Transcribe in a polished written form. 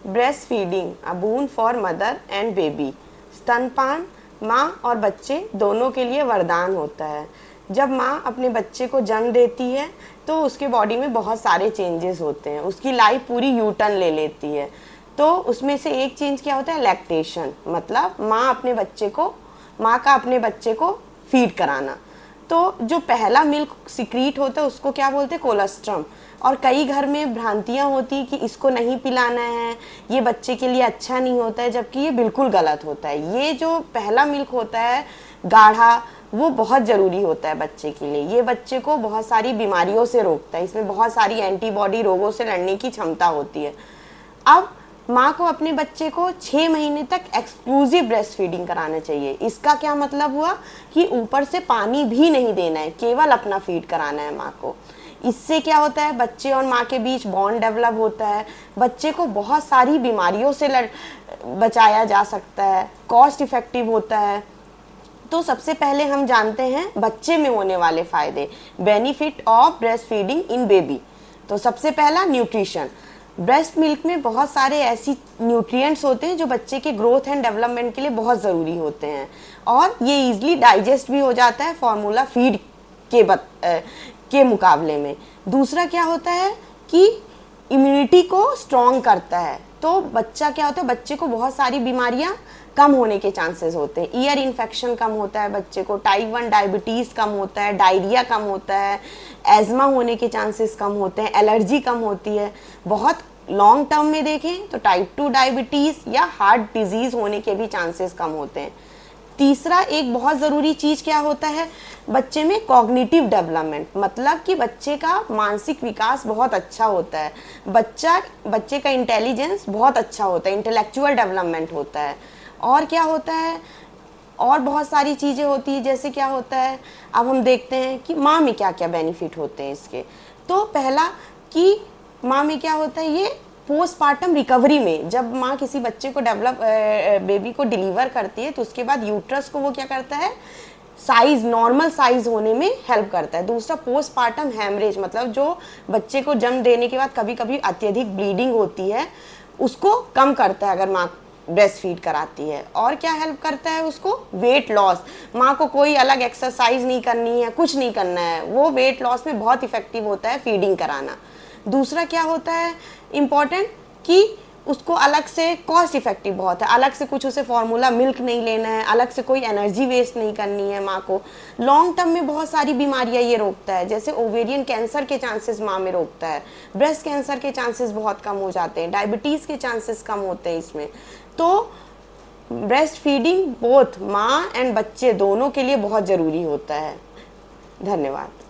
Breast feeding a boon for mother and baby. स्तनपान माँ और बच्चे दोनों के लिए वरदान होता है। जब माँ अपने बच्चे को जन्म देती है तो उसके बॉडी में बहुत सारे चेंजेस होते हैं, उसकी लाइफ पूरी यू टर्न ले लेती है। तो उसमें से एक चेंज क्या होता है, लैक्टेशन, मतलब माँ का अपने बच्चे को फीड कराना। तो जो पहला मिल्क सिक्रीट होता है उसको क्या बोलते हैं, कोलेस्ट्रम। और कई घर में भ्रांतियाँ होती कि इसको नहीं पिलाना है, ये बच्चे के लिए अच्छा नहीं होता है, जबकि ये बिल्कुल गलत होता है। ये जो पहला मिल्क होता है गाढ़ा, वो बहुत ज़रूरी होता है बच्चे के लिए। ये बच्चे को बहुत सारी बीमारियों से रोकता है, इसमें बहुत सारी एंटीबॉडी रोगों से लड़ने की क्षमता होती है। अब माँ को अपने बच्चे को 6 महीने तक एक्सक्लूसिव ब्रेस्ट फीडिंग कराना चाहिए। इसका क्या मतलब हुआ कि ऊपर से पानी भी नहीं देना है, केवल अपना फीड कराना है माँ को। इससे क्या होता है, बच्चे और माँ के बीच बॉन्ड डेवलप होता है, बच्चे को बहुत सारी बीमारियों से बचाया जा सकता है, कॉस्ट इफेक्टिव होता है। तो सबसे पहले हम जानते हैं बच्चे में होने वाले फ़ायदे, benefit of breast feeding in baby. तो सबसे पहला न्यूट्रिशन। ब्रेस्ट मिल्क में बहुत सारे ऐसी न्यूट्रिएंट्स होते हैं जो बच्चे के ग्रोथ एंड डेवलपमेंट के लिए बहुत ज़रूरी होते हैं, और ये ईजिली डाइजेस्ट भी हो जाता है फॉर्मूला फीड के मुकाबले में। दूसरा क्या होता है कि इम्यूनिटी को स्ट्रॉन्ग करता है। तो बच्चा क्या होता है, बच्चे को बहुत सारी बीमारियां कम होने के चांसेस होते हैं। ईयर इन्फेक्शन कम होता है बच्चे को, टाइप 1 डायबिटीज़ कम होता है, डायरिया कम होता है, एज़मा होने के चांसेस कम होते हैं, एलर्जी कम होती है। बहुत लॉन्ग टर्म में देखें तो टाइप 2 डायबिटीज़ या हार्ट डिजीज़ होने के भी चांसेस कम होते हैं। तीसरा एक बहुत ज़रूरी चीज़ क्या होता है, बच्चे में कॉग्निटिव डेवलपमेंट, मतलब कि बच्चे का मानसिक विकास बहुत अच्छा होता है। बच्चे का इंटेलिजेंस बहुत अच्छा होता है, इंटेलेक्चुअल डेवलपमेंट होता है। और क्या होता है, और बहुत सारी चीज़ें होती है। जैसे क्या होता है, अब हम देखते हैं कि माँ में क्या क्या बेनिफिट होते हैं इसके। तो पहला कि माँ में क्या होता है, ये पोस्टपार्टम रिकवरी में जब माँ किसी बच्चे को बेबी को डिलीवर करती है तो उसके बाद यूट्रस को वो क्या करता है, साइज नॉर्मल साइज होने में हेल्प करता है। दूसरा पोस्टपार्टम हैमरेज, मतलब जो बच्चे को जन्म देने के बाद कभी कभी अत्यधिक ब्लीडिंग होती है उसको कम करता है अगर माँ ब्रेस्ट फीड कराती है। और क्या हेल्प करता है उसको, वेट लॉस। माँ को कोई अलग एक्सरसाइज नहीं करनी है, कुछ नहीं करना है, वो वेट लॉस में बहुत इफेक्टिव होता है फीडिंग कराना। दूसरा क्या होता है इम्पॉर्टेंट, कि उसको अलग से कॉस्ट इफेक्टिव बहुत है, अलग से कुछ उसे फॉर्मूला मिल्क नहीं लेना है, अलग से कोई एनर्जी वेस्ट नहीं करनी है माँ को। लॉन्ग टर्म में बहुत सारी बीमारियाँ ये रोकता है, जैसे ओवेरियन कैंसर के चांसेस माँ में रोकता है, ब्रेस्ट कैंसर के चांसेस बहुत कम हो जाते हैं, डायबिटीज़ के चांसेस कम होते हैं इसमें। तो ब्रेस्ट फीडिंग बोथ माँ एंड बच्चे दोनों के लिए बहुत ज़रूरी होता है। धन्यवाद।